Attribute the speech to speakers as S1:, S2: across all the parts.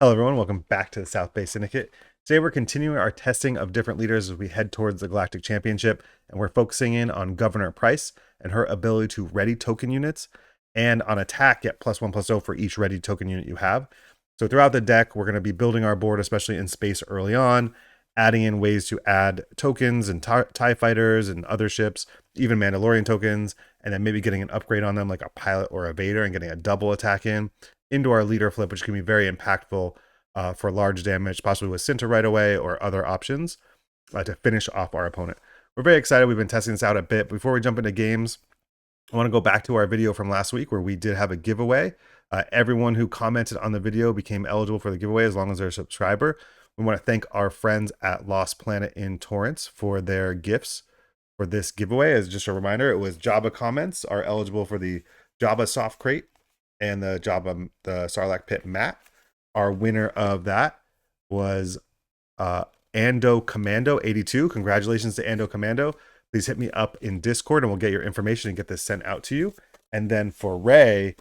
S1: Hello everyone, welcome back to the South Bay Syndicate. Today we're continuing our testing of different leaders as we head towards the Galactic Championship, and we're focusing in on Governor Pryce and her ability to ready token units, and on attack get +1/+0 for each ready token unit you have. So throughout the deck, we're going to be building our board, especially in space early on, adding in ways to add tokens and TIE fighters and other ships, even Mandalorian tokens, and then maybe getting an upgrade on them like a pilot or a Vader and getting a double attack into our leader flip, which can be very impactful for large damage, possibly with Cinta right away or other options to finish off our opponent. We're very excited. We've been testing this out a bit. Before we jump into games, I want to go back to our video from last week where we did have a giveaway. Everyone who commented on the video became eligible for the giveaway as long as they're a subscriber. We want to thank our friends at Lost Planet in Torrance for their gifts for this giveaway. As just a reminder, it was Jabba comments are eligible for the Jabba soft crate and the Sarlacc Pit mat. Our winner of that was Ando Commando 82. Congratulations to Ando Commando. Please hit me up in Discord and we'll get your information and get this sent out to you. And then for Ray,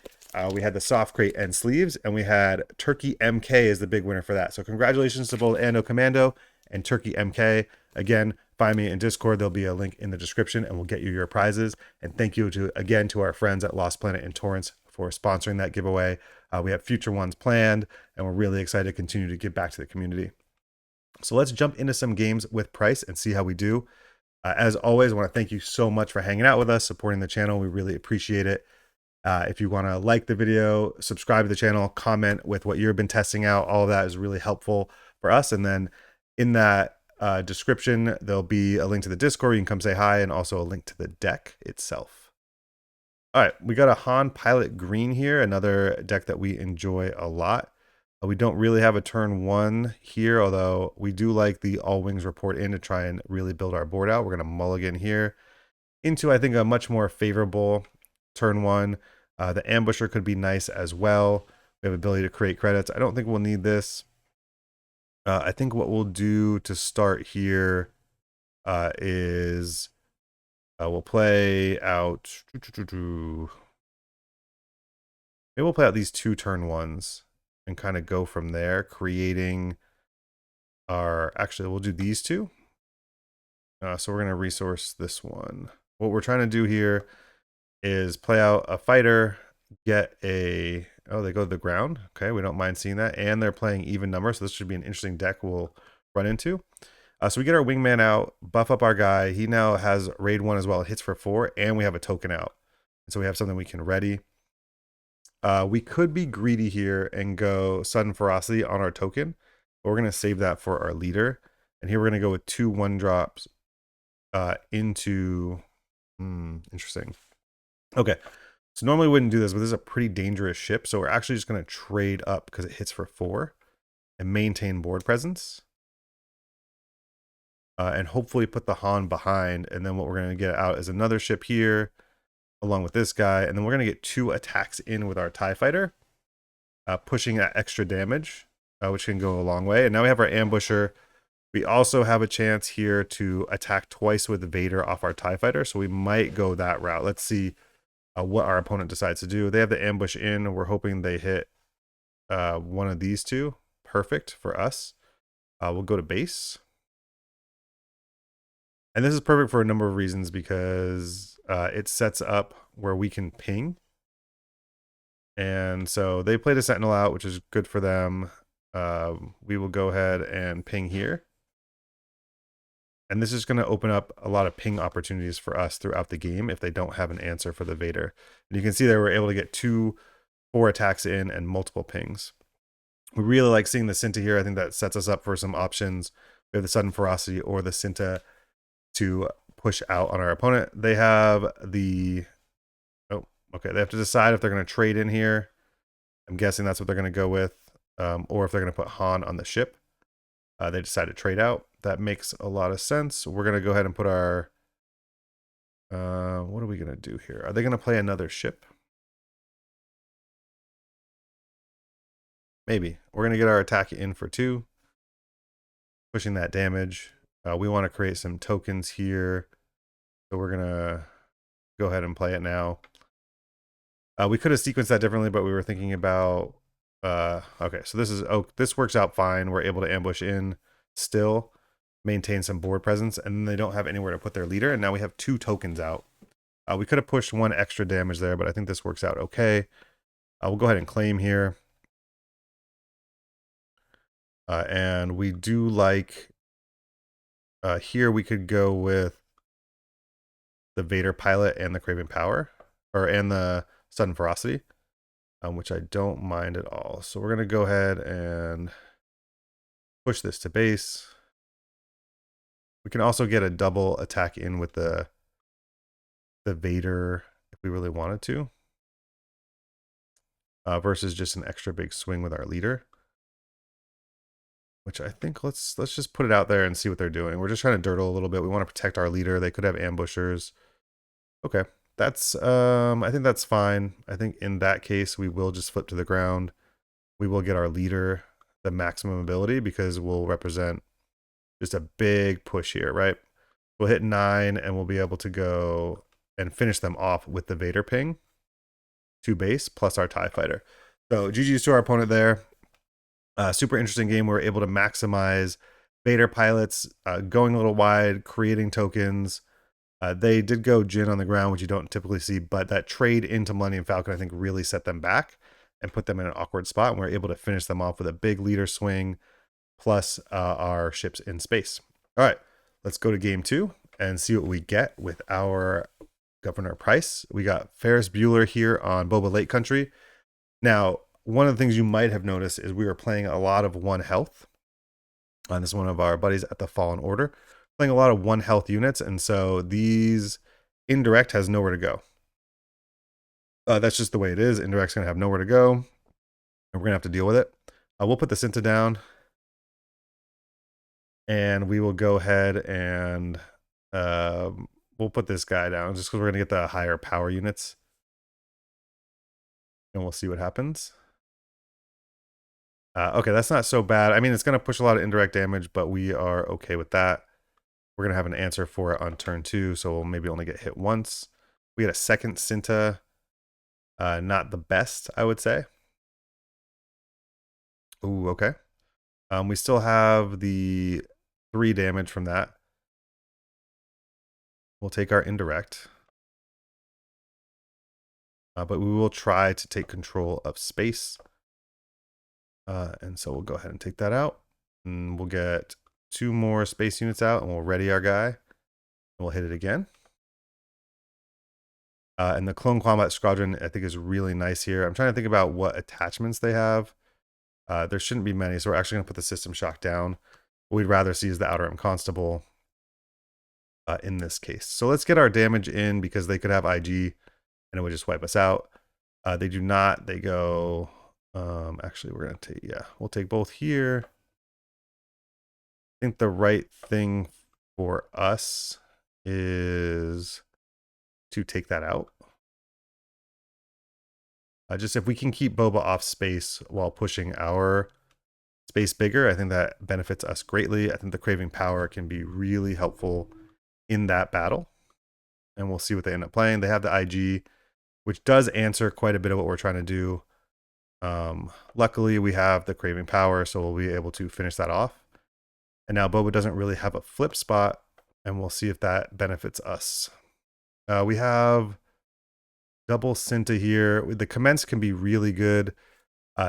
S1: we had the soft crate and sleeves, and we had Turkeymk is the big winner for that. So congratulations to both Ando Commando and Turkeymk. Again, find me in Discord. There'll be a link in the description and we'll get you your prizes. And thank you again to our friends at Lost Planet in Torrance for sponsoring that giveaway. We have future ones planned, and we're really excited to continue to give back to the community. So let's jump into some games with Pryce and see how we do. As always, I want to thank you so much for hanging out with us, supporting the channel. We really appreciate it. If you want to like the video, subscribe to the channel, comment with what you've been testing out, all of that is really helpful for us. And then in that description, there'll be a link to the Discord. You can come say hi, and also a link to the deck itself. All right, we got a Han Pilot Green here, another deck that we enjoy a lot. We don't really have a turn one here, although we do like the all wings report in to try and really build our board out. We're going to mulligan here into, I think, a much more favorable turn one. The ambusher could be nice as well. We have ability to create credits. I don't think we'll need this. I think what we'll do to start here is we'll play out. Maybe we'll play out these two turn ones and kind of go from there, creating our. Actually, we'll do these two. So we're going to resource this one. What we're trying to do here is play out a fighter, get a. Oh, they go to the ground. Okay, we don't mind seeing that. And they're playing even number, so this should be an interesting deck we'll run into. So we get our wingman out, buff up our guy. He now has raid 1 as well. It hits for 4, and we have a token out. So we have something we can ready. We could be greedy here and go Sudden Ferocity on our token, but we're going to save that for our leader. And here we're going to go with 2 1-drops into... interesting. Okay, so normally we wouldn't do this, but this is a pretty dangerous ship, so we're actually just going to trade up because it hits for 4 and maintain board presence. And hopefully put the Han behind, and then what we're going to get out is another ship here along with this guy, and then we're going to get 2 attacks in with our TIE fighter, pushing that extra damage, which can go a long way. And now we have our ambusher. We also have a chance here to attack twice with Vader off our TIE fighter, so we might go that route. Let's see what our opponent decides to do. They have the ambush in. We're hoping they hit one of these two. Perfect for us. We'll go to base. And this is perfect for a number of reasons, because it sets up where we can ping. And so they played a Sentinel out, which is good for them. We will go ahead and ping here. And this is going to open up a lot of ping opportunities for us throughout the game if they don't have an answer for the Vader. And you can see that we're able to get 4 attacks in and multiple pings. We really like seeing the Cinta here. I think that sets us up for some options. We have the Sudden Ferocity or the Cinta to push out on our opponent. They have the... Oh, okay. They have to decide if they're going to trade in here. I'm guessing that's what they're going to go with. Or if they're going to put Han on the ship. They decide to trade out. That makes a lot of sense. We're going to go ahead and put our... what are we going to do here? Are they going to play another ship? Maybe. We're going to get our attack in for 2. Pushing that damage. We want to create some tokens here. So we're going to go ahead and play it now. We could have sequenced that differently, but we were thinking about Okay, so this is, oh, this works out fine. We're able to ambush in still, maintain some board presence, and then they don't have anywhere to put their leader, and now we have 2 tokens out. We could have pushed 1 extra damage there, but I think this works out okay. We'll go ahead and claim here. And we do like, here we could go with the Vader pilot and the Craven Power, and the Sudden Ferocity, which I don't mind at all. So we're going to go ahead and push this to base. We can also get a double attack in with the Vader if we really wanted to, versus just an extra big swing with our leader. Which I think let's just put it out there and see what they're doing. We're just trying to dirtle a little bit. We want to protect our leader. They could have ambushers. Okay, that's I think that's fine. I think in that case we will just flip to the ground. We will get our leader the maximum ability because we'll represent just a big push here, right? We'll hit 9 and we'll be able to go and finish them off with the Vader ping to base plus our TIE fighter. So GG's to our opponent there. Super interesting game. We were able to maximize Vader pilots, going a little wide, creating tokens. They did go Jin on the ground, which you don't typically see, but that trade into Millennium Falcon, I think, really set them back and put them in an awkward spot. And we were able to finish them off with a big leader swing plus our ships in space. All right, let's go to game 2 and see what we get with our Governor Pryce. We got Ferris Bueller here on Boba Lake Country. Now, one of the things you might have noticed is we were playing a lot of 1 health. This is one of our buddies at the Fallen Order, playing a lot of 1 health units, and so these indirect has nowhere to go. That's just the way it is. Indirect's going to have nowhere to go, and we're going to have to deal with it. We'll put the Cinta down, and we will go ahead and we'll put this guy down just because we're going to get the higher power units, and we'll see what happens. Okay, that's not so bad. I mean, it's going to push a lot of indirect damage, but we are okay with that. We're going to have an answer for it on turn 2, so we'll maybe only get hit once. We had a second Cinta. Not the best, I would say. Ooh, okay. We still have the 3 damage from that. We'll take our indirect. But we will try to take control of space. And so we'll go ahead and take that out. And we'll get 2 more space units out and we'll ready our guy. And we'll hit it again. And the Clone Combat Squadron, I think, is really nice here. I'm trying to think about what attachments they have. There shouldn't be many, so we're actually going to put the System Shock down. What we'd rather see is the Outer Rim Constable in this case. So let's get our damage in because they could have IG and it would just wipe us out. They do not. They go... actually, we're going to take... Yeah, we'll take both here. I think the right thing for us is to take that out. Just if we can keep Boba off space while pushing our space bigger, I think that benefits us greatly. I think the Craving Power can be really helpful in that battle. And we'll see what they end up playing. They have the IG, which does answer quite a bit of what we're trying to do. Luckily, we have the Craving Power, so we'll be able to finish that off. And now Boba doesn't really have a flip spot, and we'll see if that benefits us. We have double Cinta here. The Commence can be really good.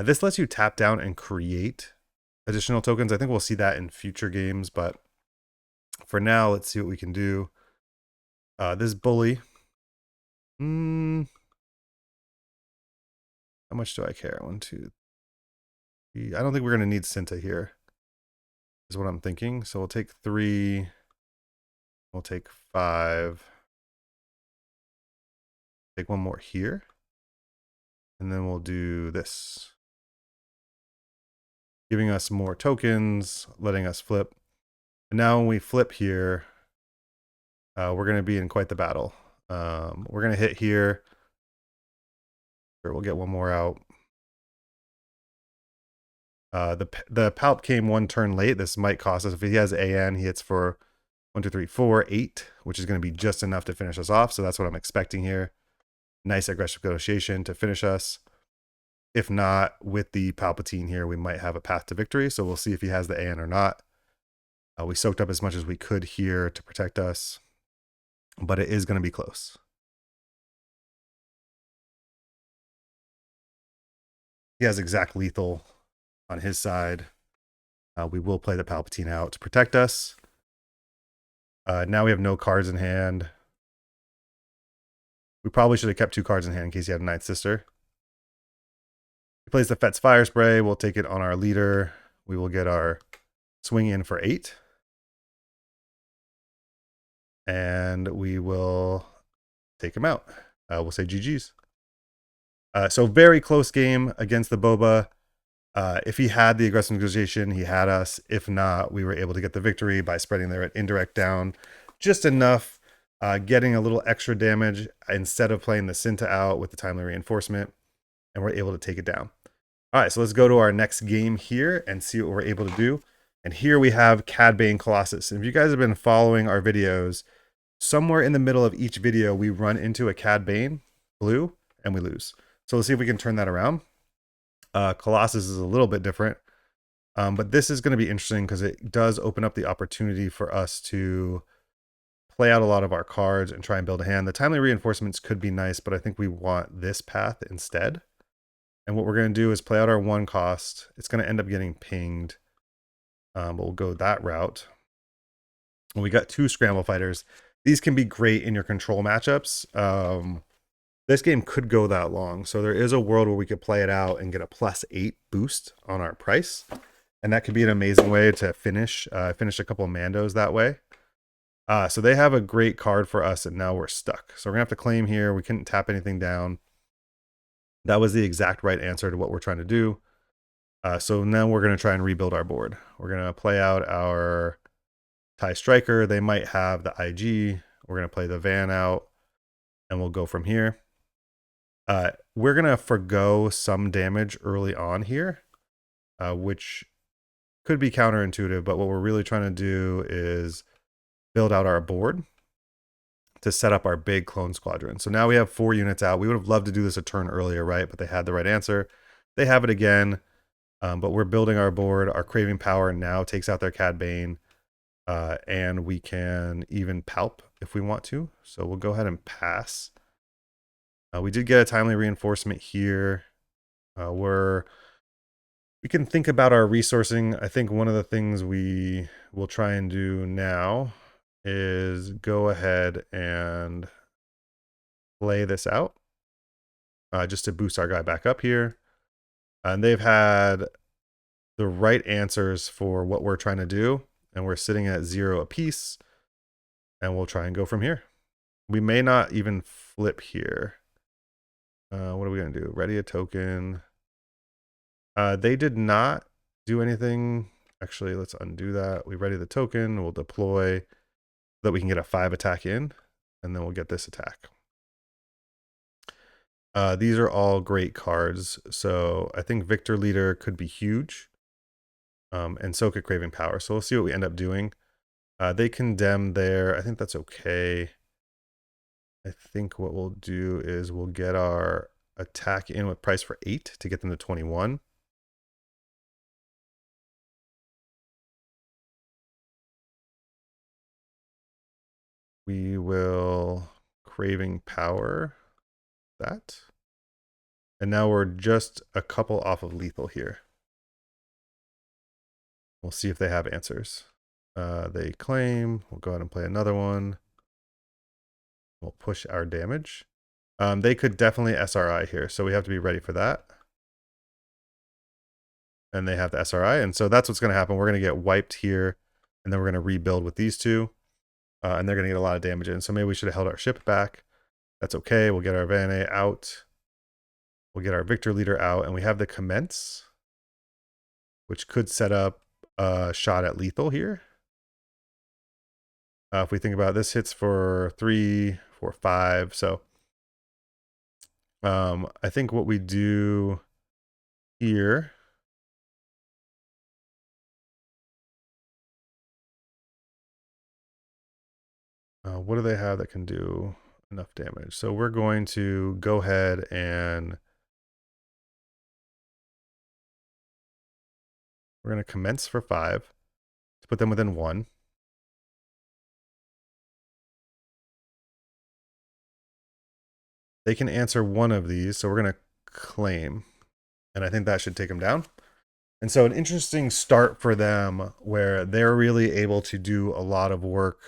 S1: This lets you tap down and create additional tokens. I think we'll see that in future games, but for now, let's see what we can do. This bully. How much do I care? 1, 2, 3. I don't think we're going to need Cinta here, is what I'm thinking. So we'll take 3. We'll take 5. Take 1 more here. And then we'll do this. Giving us more tokens, letting us flip. And now when we flip here, we're going to be in quite the battle. We're going to hit here. Sure, we'll get 1 more out. The Palp came 1 turn late. This might cost us. If he has AN, he hits for 1, 2, 3, 4, 8, which is going to be just enough to finish us off. So that's what I'm expecting here. Nice aggressive negotiation to finish us. If not, with the Palpatine here, we might have a path to victory. So we'll see if he has the AN or not. We soaked up as much as we could here to protect us, but it is going to be close. He has exact lethal on his side. We will play the Palpatine out to protect us. Now we have no cards in hand. We probably should have kept 2 cards in hand in case he had a Ninth Sister. He plays the Fett's Fire Spray. We'll take it on our leader. We will get our swing in for 8. And we will take him out. We'll say GG's. So very close game against the Boba. If he had the aggressive negotiation, he had us. If not, we were able to get the victory by spreading their indirect down just enough, getting a little extra damage instead of playing the Cinta out with the timely reinforcement, and we're able to take it down. All right, so let's go to our next game here and see what we're able to do. And here we have Cad Colossus. And if you guys have been following our videos, somewhere in the middle of each video, we run into a Cad blue and we lose. So let's see if we can turn that around. Colossus is a little bit different, but this is going to be interesting because it does open up the opportunity for us to play out a lot of our cards and try and build a hand. The timely reinforcements could be nice, but I think we want this path instead. And what we're going to do is play out our 1 cost. It's going to end up getting pinged, but we'll go that route. And we got 2 scramble fighters. These can be great in your control matchups. This game could go that long. So there is a world where we could play it out and get a +8 boost on our Pryce. And that could be an amazing way to finish a couple of Mandos that way. So they have a great card for us, and now we're stuck. So we're going to have to claim here. We couldn't tap anything down. That was the exact right answer to what we're trying to do. So now we're going to try and rebuild our board. We're going to play out our TIE Striker. They might have the IG. We're going to play the Van out, and we'll go from here. We're going to forgo some damage early on here, which could be counterintuitive, but what we're really trying to do is build out our board to set up our big clone squadron. So now we have 4 units out. We would have loved to do this a turn earlier, right? But they had the right answer. They have it again, but we're building our board. Our Craving Power now takes out their Cad Bane, and we can even palp if we want to. So we'll go ahead and pass. We did get a timely reinforcement here. We can think about our resourcing. I think one of the things we will try and do now is go ahead and play this out just to boost our guy back up here. And they've had the right answers for what we're trying to do. And we're sitting at 0 apiece. And we'll try and go from here. We may not even flip here. What are we going to do? Ready a token. They did not do anything. Actually, let's undo that. We ready the token. We'll deploy so that we can get a 5 attack in. And then we'll get this attack. These are all great cards. So I think Victor Leader could be huge. And so could Craving Power. So we'll see what we end up doing. They condemn there. I think that's okay. I think what we'll do is we'll get our attack in with Pryce for 8 to get them to 21. We will Craving Power that. And now we're just a couple off of lethal here. We'll see if they have answers. They claim. We'll go ahead and play another one. We'll push our damage. They could definitely SRI here, so we have to be ready for that. And they have the SRI, and so that's what's going to happen. We're going to get wiped here, and then we're going to rebuild with these 2. And they're going to get a lot of damage in. So maybe we should have held our ship back. That's okay. We'll get our Vane out. We'll get our Victor Leader out, and we have the Commence, which could set up a shot at lethal here. If we think about it, this hits for 3, 4, 5. So I think what we do here what do they have that can do enough damage? So we're going to go ahead and We're going to commence for 5 to put them within 1. They can answer one of these, so we're going to claim. And I think that should take them down. And so an interesting start for them where they're really able to do a lot of work.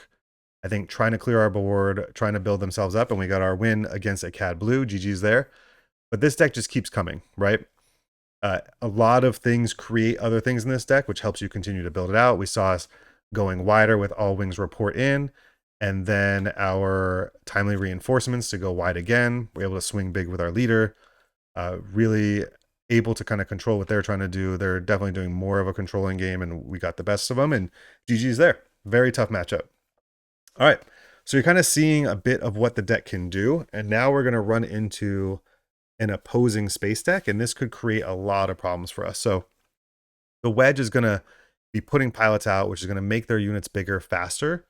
S1: I think trying to clear our board, trying to build themselves up, and we got our win against a Cad Blue. GG's there. But this deck just keeps coming, right? A lot of things create other things in this deck, which helps you continue to build it out. We saw us going wider with all wings report in, and then our timely reinforcements to go wide again. We're able to swing big with our leader. Really able to kind of control what they're trying to do. They're definitely doing more of a controlling game, and we got the best of them, and GG's there. Very tough matchup. All right, so you're kind of seeing a bit of what the deck can do, and now we're going to run into an opposing space deck, and this could create a lot of problems for us. So the Wedge is going to be putting pilots out, which is going to make their units bigger faster,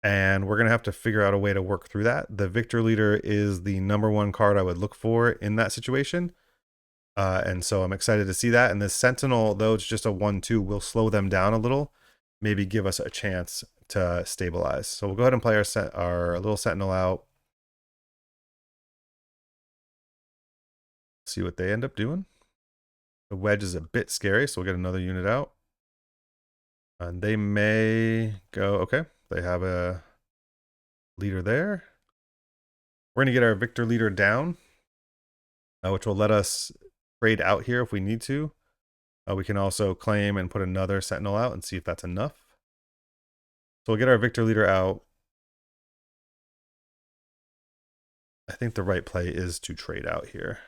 S1: and we're going to have to figure out a way to work through that. The Victor Leader is the #1 card I would look for in that situation. And so I'm excited to see that. And this Sentinel, though it's just a 1/2, will slow them down a little, maybe give us a chance to stabilize. So we'll go ahead and play our little Sentinel out. See what they end up doing. The Wedge is a bit scary, so we'll get another unit out. And they may go, okay, they have a leader there. We're going to get our Victor Leader down, which will let us trade out here if we need to. We can also claim and put another Sentinel out and see if that's enough. So we'll get our Victor Leader out. I think the right play is to trade out here.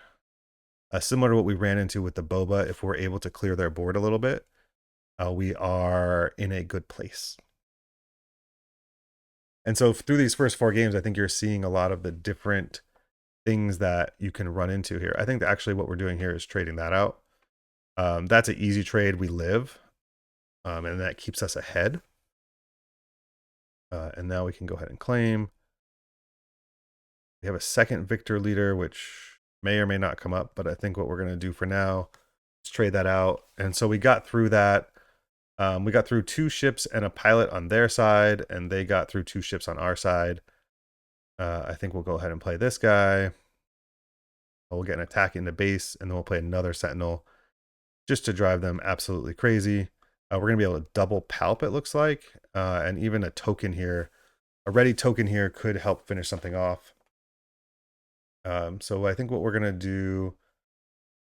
S1: Similar to what we ran into with the Boba, if we're able to clear their board a little bit, we are in a good place. And so through these first 4 games, I think you're seeing a lot of the different things that you can run into here. I think that actually what we're doing here is trading that out. That's an easy trade. We live, and that keeps us ahead. And now we can go ahead and claim. We have a second Victor Leader, which may or may not come up, but I think what we're going to do for now is trade that out. And so we got through that. We got through 2 ships and a pilot on their side, and they got through 2 ships on our side. I think we'll go ahead and play this guy. We'll get an attack into base, and then we'll play another Sentinel just to drive them absolutely crazy. We're going to be able to double palp, it looks like, and even a token here. A ready token here could help finish something off. So I think what we're going to do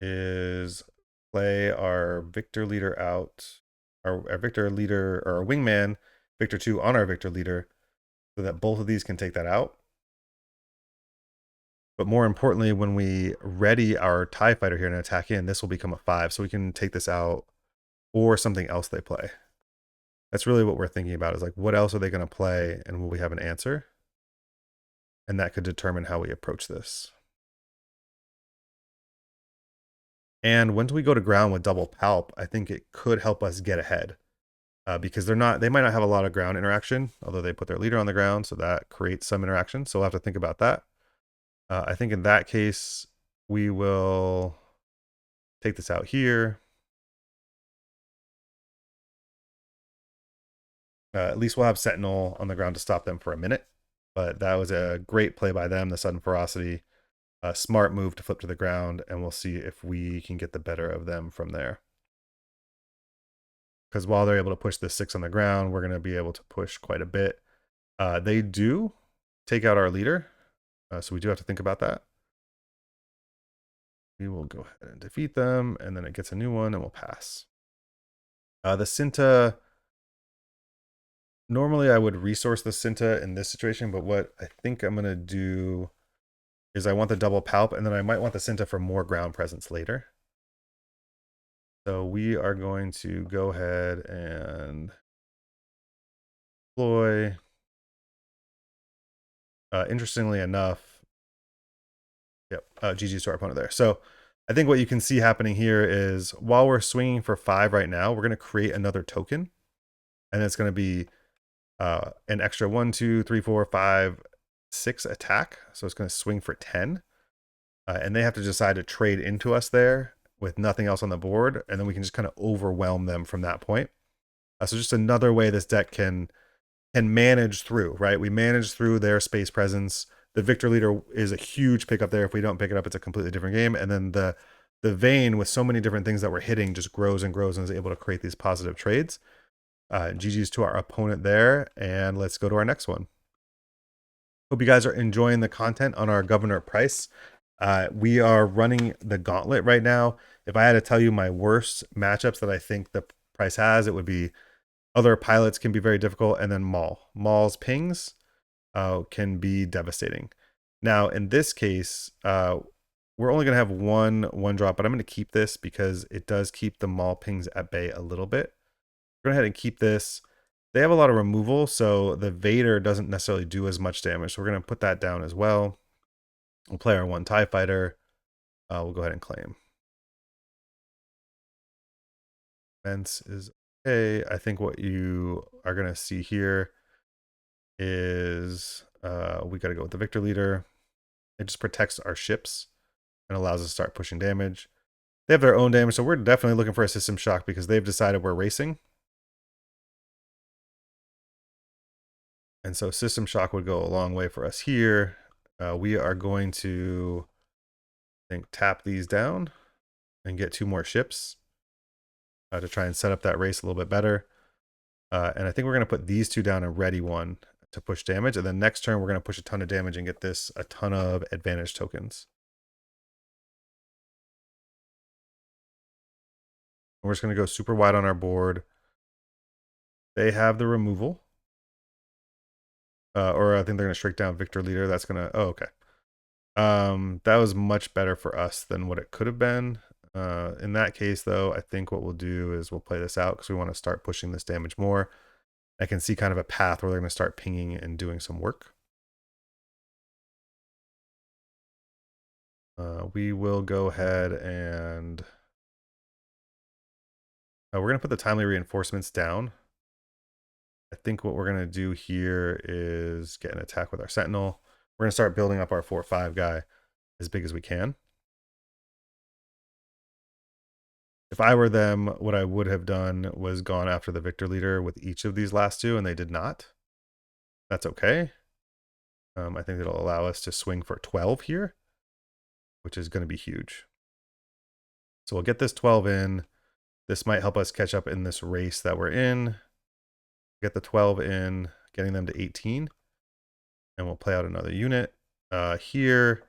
S1: is play our Victor Leader out, our Victor Leader, or our Wingman, Victor 2 on our Victor Leader, so that both of these can take that out. But more importantly, when we ready our TIE Fighter here and attack in, this will become a 5, so we can take this out or something else they play. That's really what we're thinking about, is like, what else are they going to play, and will we have an answer? And that could determine how we approach this. And once we go to ground with double palp, I think it could help us get ahead. Because they might not have a lot of ground interaction, although they put their leader on the ground, so that creates some interaction. So we'll have to think about that. I think in that case, we will take this out here. At least we'll have Sentinel on the ground to stop them for a minute. But that was a great play by them, the sudden ferocity. A smart move to flip to the ground, and we'll see if we can get the better of them from there. Because while they're able to push this 6 on the ground, we're going to be able to push quite a bit. They do take out our leader, so we do have to think about that. We will go ahead and defeat them, and then it gets a new one, and we'll pass. The Cinta, normally I would resource the Cinta in this situation, but what I think I'm going to do is I want the double palp, and then I might want the Cinta for more ground presence later. So we are going to go ahead and deploy. Interestingly enough, yep, GG's to our opponent there. So I think what you can see happening here is while we're swinging for 5 right now, we're going to create another token. And it's going to be an extra 1, 2, 3, 4, 5, 6 attack. So it's going to swing for 10. And they have to decide to trade into us there, with nothing else on the board, and then we can just kind of overwhelm them from that point. So just another way this deck can manage through, right? We manage through their space presence. The Victor Leader is a huge pickup there. If we don't pick it up, it's a completely different game. And then the vein with so many different things that we're hitting just grows and grows and is able to create these positive trades. GG's to our opponent there, and let's go to our next one. Hope you guys are enjoying the content on our Governor Pryce. We are running the gauntlet right now. If I had to tell you my worst matchups that I think the Pryce has, it would be other pilots can be very difficult, and then Maul. Maul's pings can be devastating. Now, in this case, we're only going to have one drop, but I'm going to keep this because it does keep the Maul pings at bay a little bit. Go ahead and keep this. They have a lot of removal, so the Vader doesn't necessarily do as much damage. So we're going to put that down as well. We'll play our one TIE fighter. We'll go ahead and claim. Fence is okay. I think what you are going to see here is we got to go with the Victor Leader. It just protects our ships and allows us to start pushing damage. They have their own damage, so we're definitely looking for a system shock because they've decided we're racing. And so system shock would go a long way for us here. We are going to, I think, tap these down and get 2 more ships to try and set up that race a little bit better. And I think we're going to put these 2 down and ready 1 to push damage. And then next turn, we're going to push a ton of damage and get this a ton of advantage tokens. We're just going to go super wide on our board. They have the removal. Or I think they're going to shrink down Victor Leader. That's going to, oh, okay. That was much better for us than what it could have been. In that case, though, I think what we'll do is we'll play this out because we want to start pushing this damage more. I can see kind of a path where they're going to start pinging and doing some work. We will go ahead and we're going to put the timely reinforcements down. I think what we're going to do here is get an attack with our Sentinel. We're going to start building up our 4/5 guy as big as we can. If I were them, what I would have done was gone after the Victor Leader with each of these last 2, and they did not. That's okay. I think it'll allow us to swing for 12 here, which is going to be huge. So we'll get this 12 in. This might help us catch up in this race that we're in. Get the 12 in, getting them to 18. And we'll play out another unit. Here,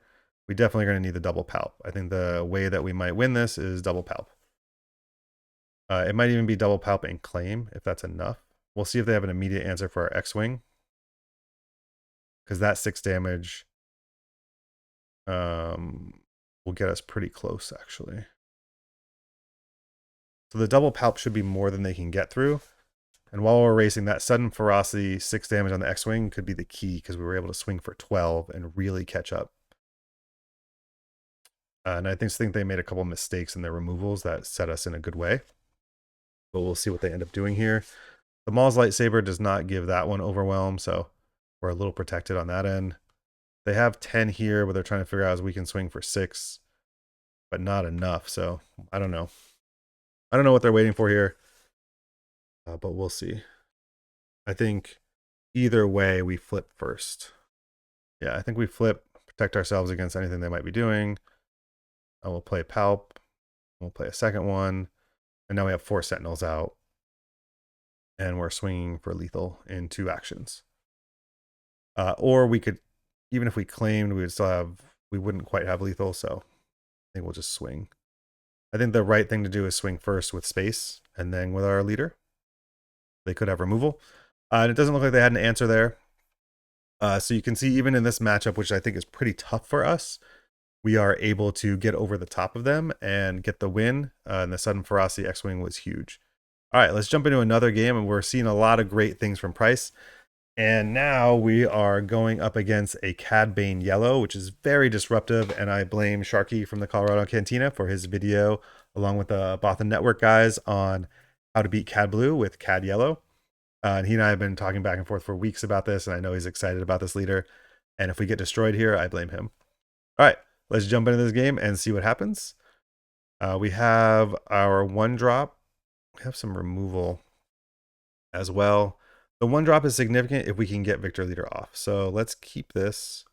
S1: we definitely are going to need the double palp. I think the way that we might win this is double palp. It might even be double palp and claim if that's enough. We'll see if they have an immediate answer for our X-Wing. Because that 6 damage will get us pretty close, actually. So the double palp should be more than they can get through. And while we're racing, that sudden ferocity 6 damage on the X-Wing could be the key because we were able to swing for 12 and really catch up. And I think they made a couple mistakes in their removals that set us in a good way. But we'll see what they end up doing here. The Maul's lightsaber does not give that one overwhelm, so we're a little protected on that end. They have 10 here, but they're trying to figure out as we can swing for 6, but not enough. So I don't know. I don't know what they're waiting for here, but we'll see. I think either way we flip first. Yeah, I think we flip, protect ourselves against anything they might be doing. We'll play palp. We'll play a second one. And now we have 4 sentinels out. And we're swinging for lethal in 2 actions. Or we could, even if we claimed, we would still have, we wouldn't quite have lethal. So I think we'll just swing. I think the right thing to do is swing first with space and then with our leader. They could have removal. And it doesn't look like they had an answer there. So you can see even in this matchup, which I think is pretty tough for us, we are able to get over the top of them and get the win. And the sudden ferocity X-Wing was huge. All right, let's jump into another game. And we're seeing a lot of great things from Pryce. And now we are going up against a Cad Yellow, which is very disruptive. And I blame Sharky from the Colorado Cantina for his video, along with the Bothan Network guys, on how to beat Cad Blue with Cad Yellow. And he and I have been talking back and forth for weeks about this. And I know he's excited about this leader. And if we get destroyed here, I blame him. All right, let's jump into this game and see what happens. We have our one drop. We have some removal as well. The one drop is significant if we can get Victor Leader off. So let's keep this.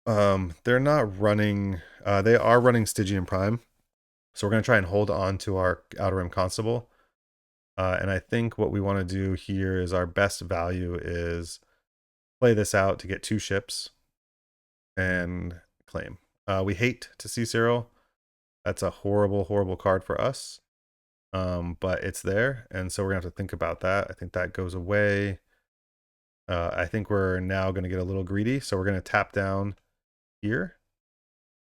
S1: They're not running, they are running Stygian Prime. So we're going to try and hold on to our Outer Rim Constable. And I think what we want to do here is our best value is play this out to get 2 ships and claim. We hate to see Cyril. That's a horrible, horrible card for us. But it's there, and so we're gonna have to think about that. I think that goes away. I think we're now gonna get a little greedy, so we're gonna tap down here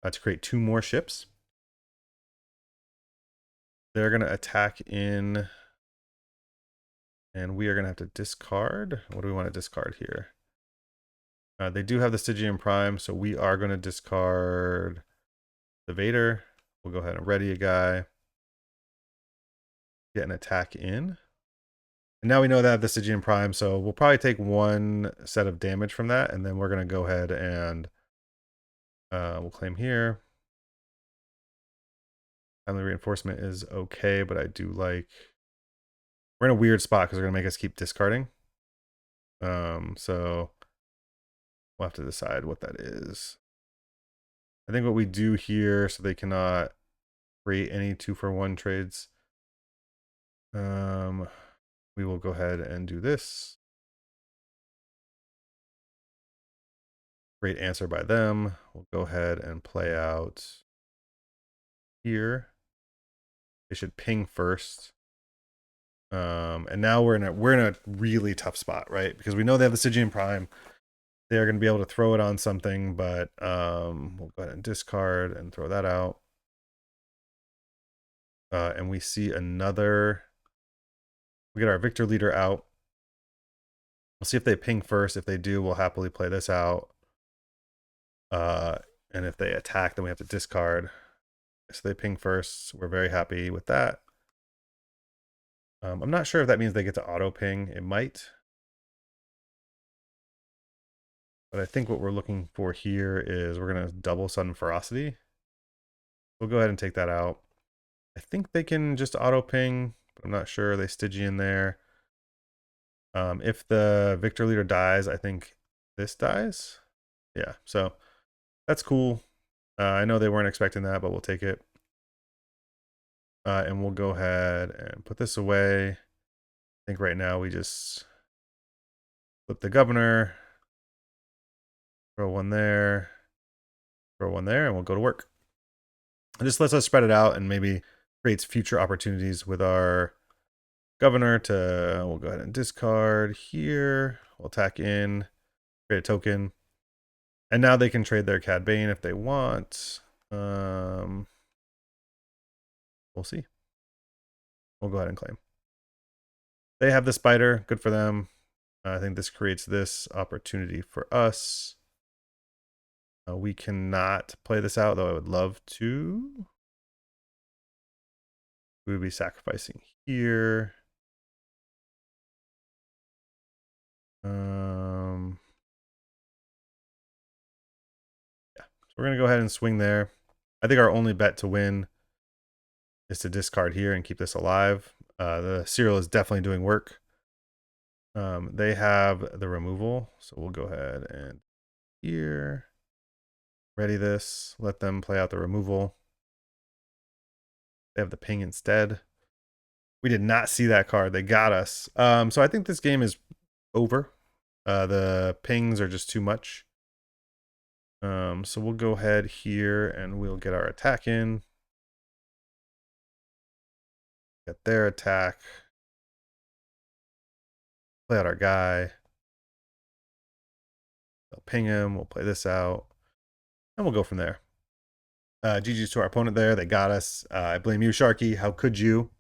S1: to create 2 more ships. They're gonna attack in, and we are gonna have to discard. What do we want to discard here? They do have the Stygian Prime, so we are gonna discard the Vader. We'll go ahead and ready a guy. Get an attack in. And now we know that the Stygian Prime, so we'll probably take 1 set of damage from that, and then we're going to go ahead and we'll claim here. Timely reinforcement is okay, but I do like... We're in a weird spot because they're going to make us keep discarding. So we'll have to decide what that is. I think what we do here, so they cannot create any 2-for-1 trades. We will go ahead and do this. Great answer by them. We'll go ahead and play out here. They should ping first. And now we're in a really tough spot, right? Because we know they have the Stygian Prime. They're going to be able to throw it on something, but we'll go ahead and discard and throw that out. And we see another. We get our Victor Leader out. We'll see if they ping first. If they do, we'll happily play this out. And if they attack, then we have to discard. So they ping first. We're very happy with that. I'm not sure if that means they get to auto ping. It might. But I think what we're looking for here is we're going to double Sudden Ferocity. We'll go ahead and take that out. I think they can just auto ping, but I'm not sure. They Stygian there. If the Victor Leader dies, I think this dies. Yeah, so that's cool. I know they weren't expecting that, but we'll take it. And we'll go ahead and put this away. I think right now we just flip the governor, throw 1 there, throw 1 there, and we'll go to work. It just lets us spread it out and maybe creates future opportunities with our governor to, we'll go ahead and discard here. We'll attack in, create a token. And now they can trade their Cad Bane if they want. We'll see. We'll go ahead and claim. They have the spider, good for them. I think this creates this opportunity for us. We cannot play this out, though I would love to. We would be sacrificing here. Yeah. So we're going to go ahead and swing there. I think our only bet to win is to discard here and keep this alive. The Cyril is definitely doing work. They have the removal, so we'll go ahead and here. Ready this. Let them play out the removal. They have the ping instead. We did not see that card. They got us. So I think this game is over. The pings are just too much. So we'll go ahead here and we'll get our attack in. Get their attack. Play out our guy. They'll ping him. We'll play this out. And we'll go from there. GG's to our opponent there. They got us. I blame you, Sharky. How could you?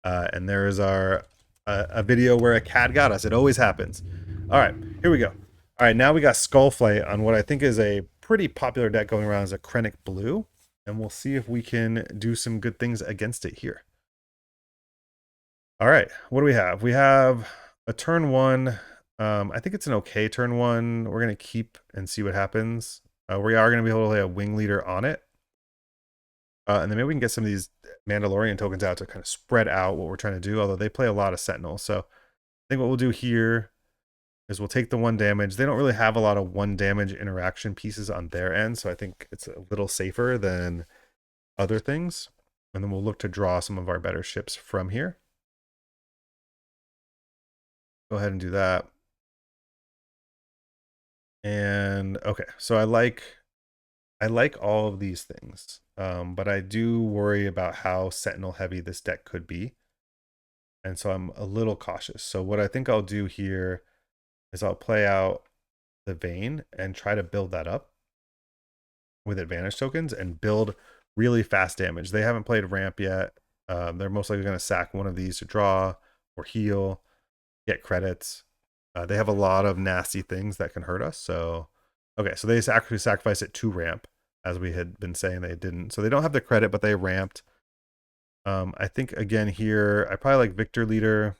S1: And there is our a video where a Cad got us. It always happens. All right, here we go. All right, now we got Skullflight on what I think is a pretty popular deck going around as a Krennic Blue. And we'll see if we can do some good things against it here. All right, what do we have? We have a turn 1. I think it's an okay turn 1. We're going to keep and see what happens. We are going to be able to lay a wing leader on it. And then maybe we can get some of these Mandalorian tokens out to kind of spread out what we're trying to do, although they play a lot of Sentinel. So I think what we'll do here is we'll take the 1 damage. They don't really have a lot of 1 damage interaction pieces on their end, so I think it's a little safer than other things. And then we'll look to draw some of our better ships from here. Go ahead and do that. And okay, so I like all of these things, but I do worry about how Sentinel heavy this deck could be. And so I'm a little cautious. So what I think I'll do here is I'll play out the Vein and try to build that up with advantage tokens and build really fast damage. They haven't played ramp yet. They're most likely going to sack one of these to draw or heal, get credits. They have a lot of nasty things that can hurt us. So, okay, so they actually sacrifice it to ramp, as we had been saying they didn't. So they don't have the credit, but they ramped. I think, again, here, I probably like Victor Leader.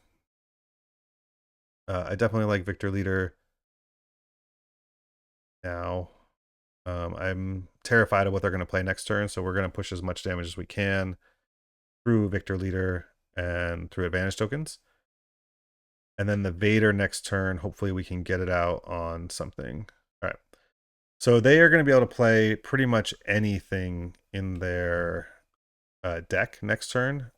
S1: I definitely like Victor Leader now. I'm terrified of what they're going to play next turn, so we're going to push as much damage as we can through Victor Leader and through advantage tokens. And then the Vader next turn, hopefully we can get it out on something. All right. So they are going to be able to play pretty much anything in their deck next turn.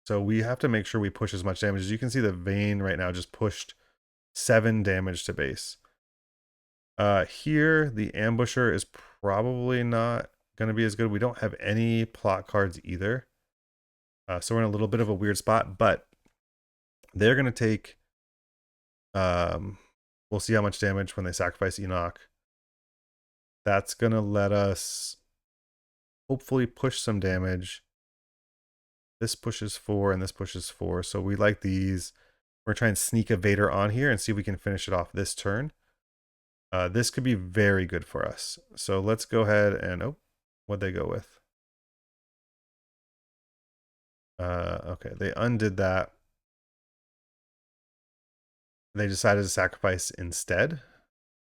S1: So we have to make sure we push as much damage. As you can see, the Vein right now just pushed 7 damage to base. Here, the Ambusher is probably not going to be as good. We don't have any plot cards either. So we're in a little bit of a weird spot, but they're going to take... we'll see how much damage when they sacrifice Enoch. That's going to let us hopefully push some damage. This pushes 4 and this pushes 4. So we like these. We're trying to sneak a Vader on here and see if we can finish it off this turn. This could be very good for us. So let's go ahead and, oh, what'd they go with? Okay, they undid that. They decided to sacrifice instead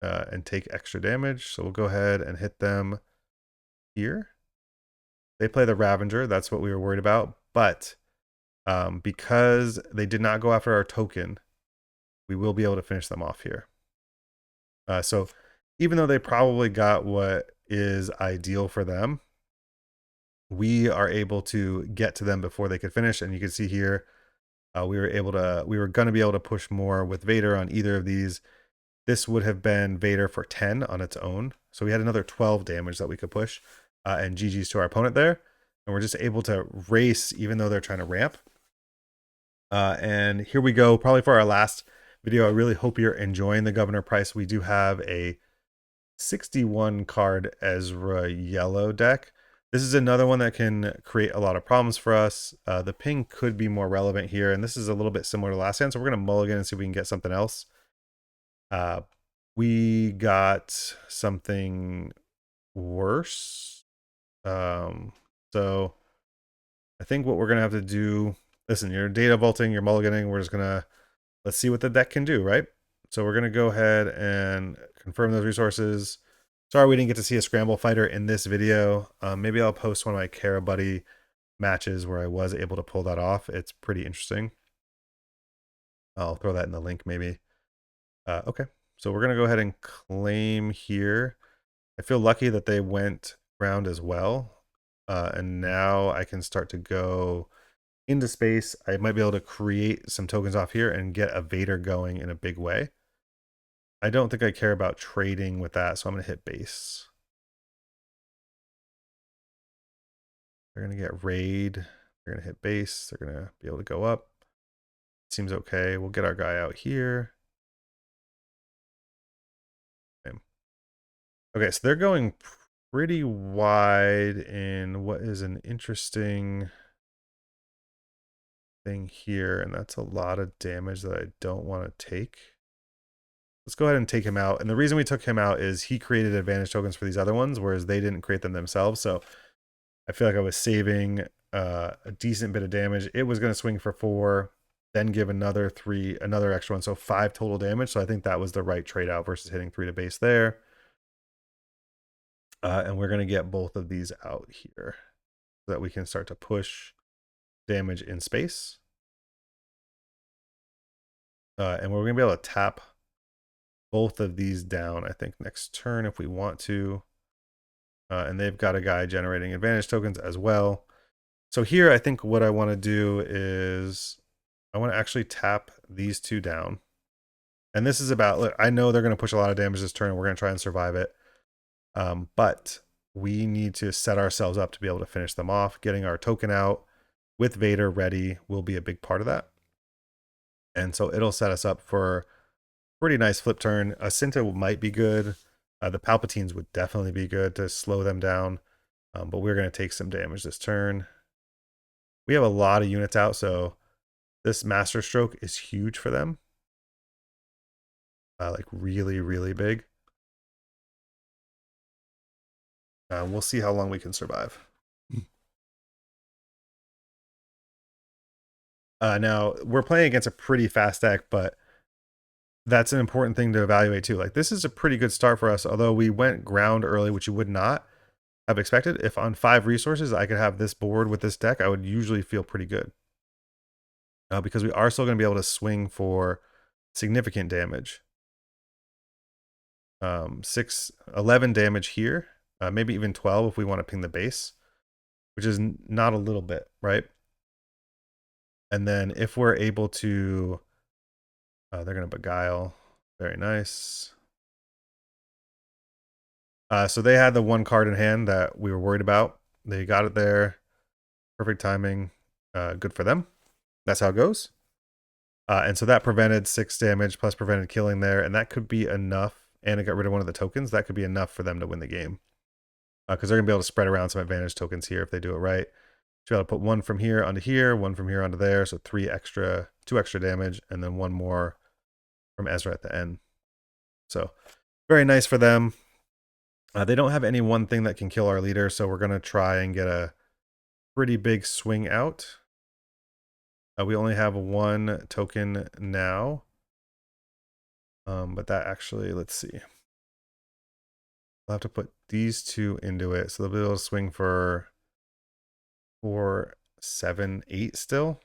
S1: and take extra damage. So we'll go ahead and hit them here. They play the Ravager. That's what we were worried about. But because they did not go after our token, we will be able to finish them off here. So even though they probably got what is ideal for them, we are able to get to them before they could finish. And you can see here, we were going to be able to push more with Vader on either of these. This would have been Vader for 10 on its own. So we had another 12 damage that we could push. And GG's to our opponent there. And we're just able to race even though they're trying to ramp. And here we go, probably for our last video. I really hope you're enjoying the Governor Pryce. We do have a 61 card Ezra Yellow deck. This is another one that can create a lot of problems for us. The ping could be more relevant here, and this is a little bit similar to last hand, so we're going to mulligan and see if we can get something else. We got something worse. So I think what we're going to have to do, listen, you're data vaulting, you're mulliganing, we're just going to, let's see what the deck can do, right? So we're going to go ahead and confirm those resources. Sorry we didn't get to see a Scramble Fighter in this video. Maybe I'll post one of my Kara Buddy matches where I was able to pull that off. It's pretty interesting. I'll throw that in the link maybe. Okay, so we're going to go ahead and claim here. I feel lucky that they went ground as well. And now I can start to go into space. I might be able to create some tokens off here and get a Vader going in a big way. I don't think I care about trading with that, so I'm going to hit base. They're going to get raid. They're going to hit base. They're going to be able to go up. Seems okay. We'll get our guy out here. Okay, so they're going pretty wide in what is an interesting thing here, and that's a lot of damage that I don't want to take. Let's go ahead and take him out. And the reason we took him out is he created advantage tokens for these other ones, whereas they didn't create them themselves. So I feel like I was saving a decent bit of damage. It was going to swing for 4, then give another extra one. So 5 total damage. So I think that was the right trade out versus hitting 3 to base there. And we're going to get both of these out here. so that we can start to push damage in space. And we're going to be able to tap both of these down, I think, next turn if we want to. And they've got a guy generating advantage tokens as well. So here, I think what I want to do is I want to actually tap these two down. And this is about, look, I know they're going to push a lot of damage this turn. We're going to try and survive it. But we need to set ourselves up to be able to finish them off. Getting our token out with Vader ready will be a big part of that. And so it'll set us up for pretty nice flip turn. A Cinta might be good. The Palpatines would definitely be good to slow them down. But we're going to take some damage this turn. We have a lot of units out, so this Master Stroke is huge for them. Like really, really big. We'll see how long we can survive. Now, we're playing against a pretty fast deck, but that's an important thing to evaluate too. Like, this is a pretty good start for us, although we went ground early, which you would not have expected. If on 5 resources I could have this board with this deck, I would usually feel pretty good. Because we are still going to be able to swing for significant damage. 11 damage here, maybe even 12 if we want to ping the base, which is not a little bit, right? And then if we're able to, they're going to beguile. Very nice. So they had the one card in hand that we were worried about. They got it there. Perfect timing. Good for them. That's how it goes. And so that prevented 6 damage plus prevented killing there. And that could be enough. And it got rid of one of the tokens. That could be enough for them to win the game. Because they're going to be able to spread around some advantage tokens here if they do it right. So I'll put one from here onto here, one from here onto there. So 2 extra damage, and then one more from Ezra at the end. So very nice for them. They don't have any one thing that can kill our leader, so we're going to try and get a pretty big swing out. We only have 1 token now. But that actually, let's see. We'll have to put these 2 into it, so they'll be able to swing for 4, 7, 8 still.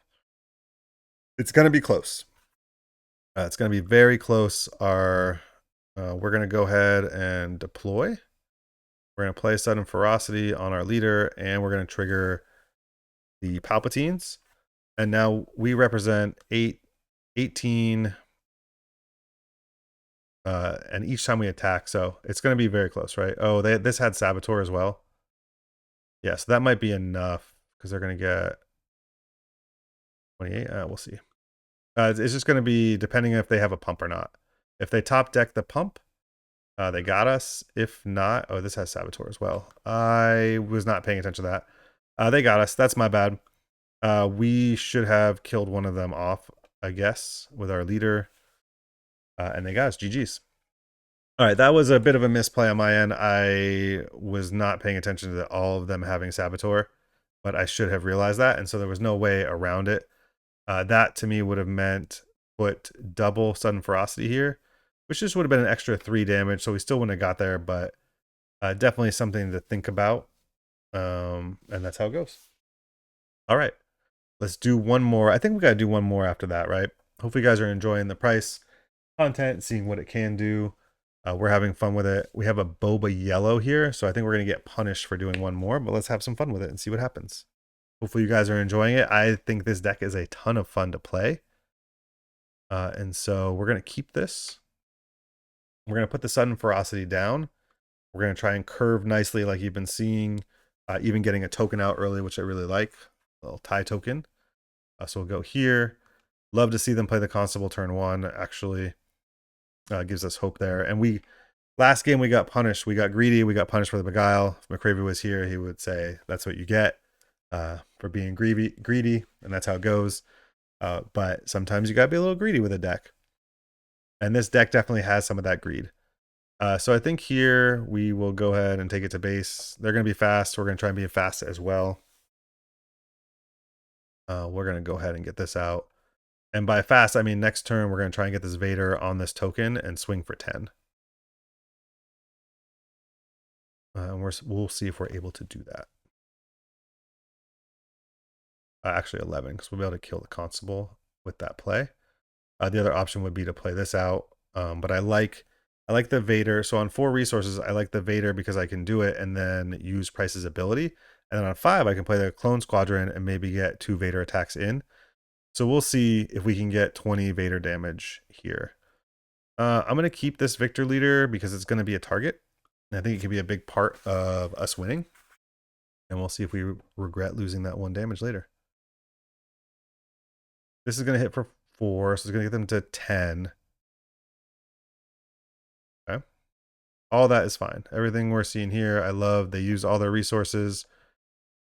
S1: It's going to be close. It's going to be very close. We're going to go ahead and deploy. We're going to play Sudden Ferocity on our leader, and we're going to trigger the Palpatines. And now we represent 18, and each time we attack, so it's going to be very close, right? Oh, this had Saboteur as well. Yeah, so that might be enough, because they're going to get 28. We'll see. It's just going to be depending if they have a pump or not. If they top deck the pump, they got us. If not, oh, this has Saboteur as well. I was not paying attention to that. They got us. That's my bad. We should have killed one of them off, I guess, with our leader. And they got us. GG's. All right, that was a bit of a misplay on my end. I was not paying attention to all of them having Saboteur, but I should have realized that, and so there was no way around it. That to me would have meant put double Sudden Ferocity here, which just would have been an extra 3 damage, so we still wouldn't have got there, but definitely something to think about. And that's how it goes. All right, let's do one more. I think we got to do one more after that, right? Hopefully you guys are enjoying the Pryce content, seeing what it can do. We're having fun with it. We have a Boba Yellow here, so I think we're going to get punished for doing one more, but let's have some fun with it and see what happens. Hopefully you guys are enjoying it. I think this deck is a ton of fun to play. And so we're going to keep this. We're going to put the Sudden Ferocity down. We're going to try and curve nicely like you've been seeing, even getting a token out early, which I really like. A little tie token. So we'll go here. Love to see them play the Constable turn 1, actually. Gives us hope there. And last game we got punished. We got greedy. We got punished for the beguile. If McCravey was here, he would say that's what you get for being greedy, and that's how it goes. But sometimes you gotta be a little greedy with a deck. And this deck definitely has some of that greed. So I think here we will go ahead and take it to base. They're going to be fast. We're going to try and be fast as well. We're going to go ahead and get this out. And by fast, I mean next turn, we're going to try and get this Vader on this token and swing for 10. And we'll see if we're able to do that. Actually 11, because we'll be able to kill the constable with that play. The other option would be to play this out, but I like the Vader. So on 4 resources, I like the Vader because I can do it and then use Pryce's ability. And then on 5, I can play the Clone Squadron and maybe get 2 Vader attacks in. So we'll see if we can get 20 Vader damage here. I'm going to keep this Victor Leader because it's going to be a target. And I think it could be a big part of us winning. And we'll see if we regret losing that 1 damage later. This is going to hit for 4, so it's going to get them to 10. Okay. All that is fine. Everything we're seeing here, I love. They use all their resources.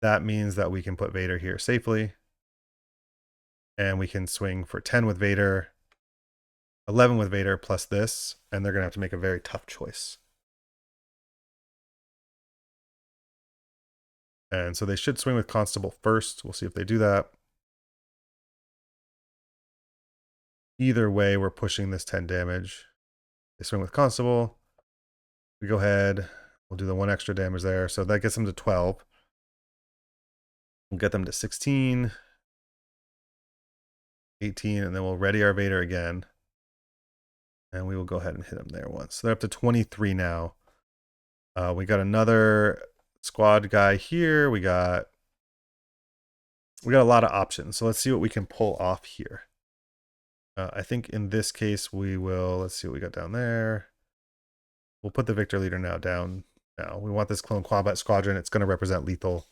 S1: That means that we can put Vader here safely. And we can swing for 10 with Vader, 11 with Vader plus this, and they're going to have to make a very tough choice. And so they should swing with Constable first. We'll see if they do that. Either way, we're pushing this 10 damage. They swing with Constable. We go ahead. We'll do the 1 extra damage there. So that gets them to 12. We'll get them to 16, 18, and then we'll ready our Vader again. And we will go ahead and hit them there once. So they're up to 23 now. We got another squad guy here. We got a lot of options. So let's see what we can pull off here. I think in this case we will, let's see what we got down there. We'll put the Victor Leader down now. We want this Clone Combat Squadron. It's going to represent lethal.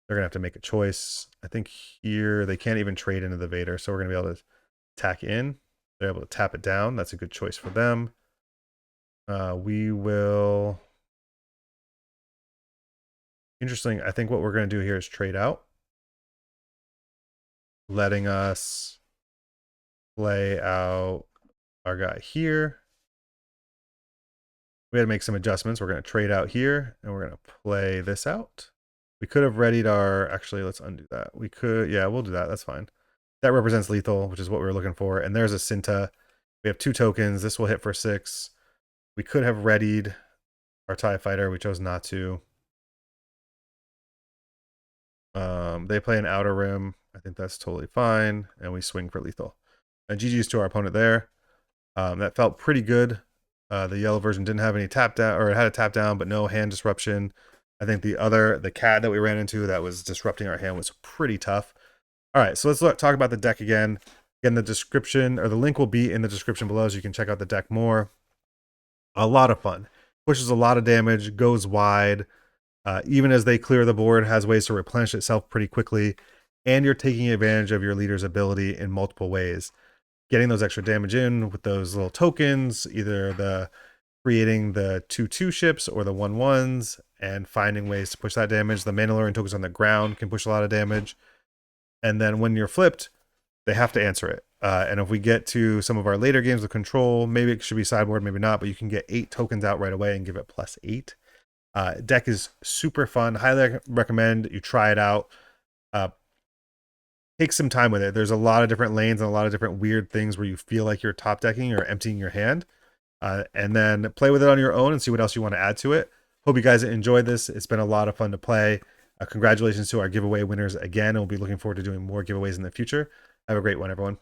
S1: They're going to have to make a choice. I think here they can't even trade into the Vader, so we're going to be able to attack in. They're able to tap it down. That's a good choice for them. We will... Interesting. I think what we're going to do here is trade out, letting us play out our guy here. We had to make some adjustments. We're going to trade out here, and we're going to play this out. We could have readied our... Actually, let's undo that. We could... Yeah, we'll do that. That's fine. That represents lethal, which is what we were looking for. And there's a Cinta. We have 2 tokens. This will hit for 6. We could have readied our TIE Fighter. We chose not to. They play an Outer Rim. I think that's totally fine. And we swing for lethal. And GG's to our opponent there. That felt pretty good. The yellow version didn't have any tap down, or it had a tap down, but no hand disruption. I think the Cad that we ran into that was disrupting our hand was pretty tough. All right, so let's talk about the deck again. Again, the description, or the link will be in the description below, so you can check out the deck more. A lot of fun. Pushes a lot of damage, goes wide. Even as they clear the board, has ways to replenish itself pretty quickly. And you're taking advantage of your leader's ability in multiple ways. Getting those extra damage in with those little tokens, either the creating the 2/2 ships or the 1/1s, and finding ways to push that damage. The Mandalorian tokens on the ground can push a lot of damage. And then when you're flipped, they have to answer it. And if we get to some of our later games with control, maybe it should be sideboard, maybe not, but you can get 8 tokens out right away and give it +8. Deck is super fun. Highly recommend you try it out. Take some time with it. There's a lot of different lanes and a lot of different weird things where you feel like you're top decking or emptying your hand. And then play with it on your own and see what else you want to add to it. Hope you guys enjoyed this. It's been a lot of fun to play. Congratulations to our giveaway winners again. And we'll be looking forward to doing more giveaways in the future. Have a great one, everyone.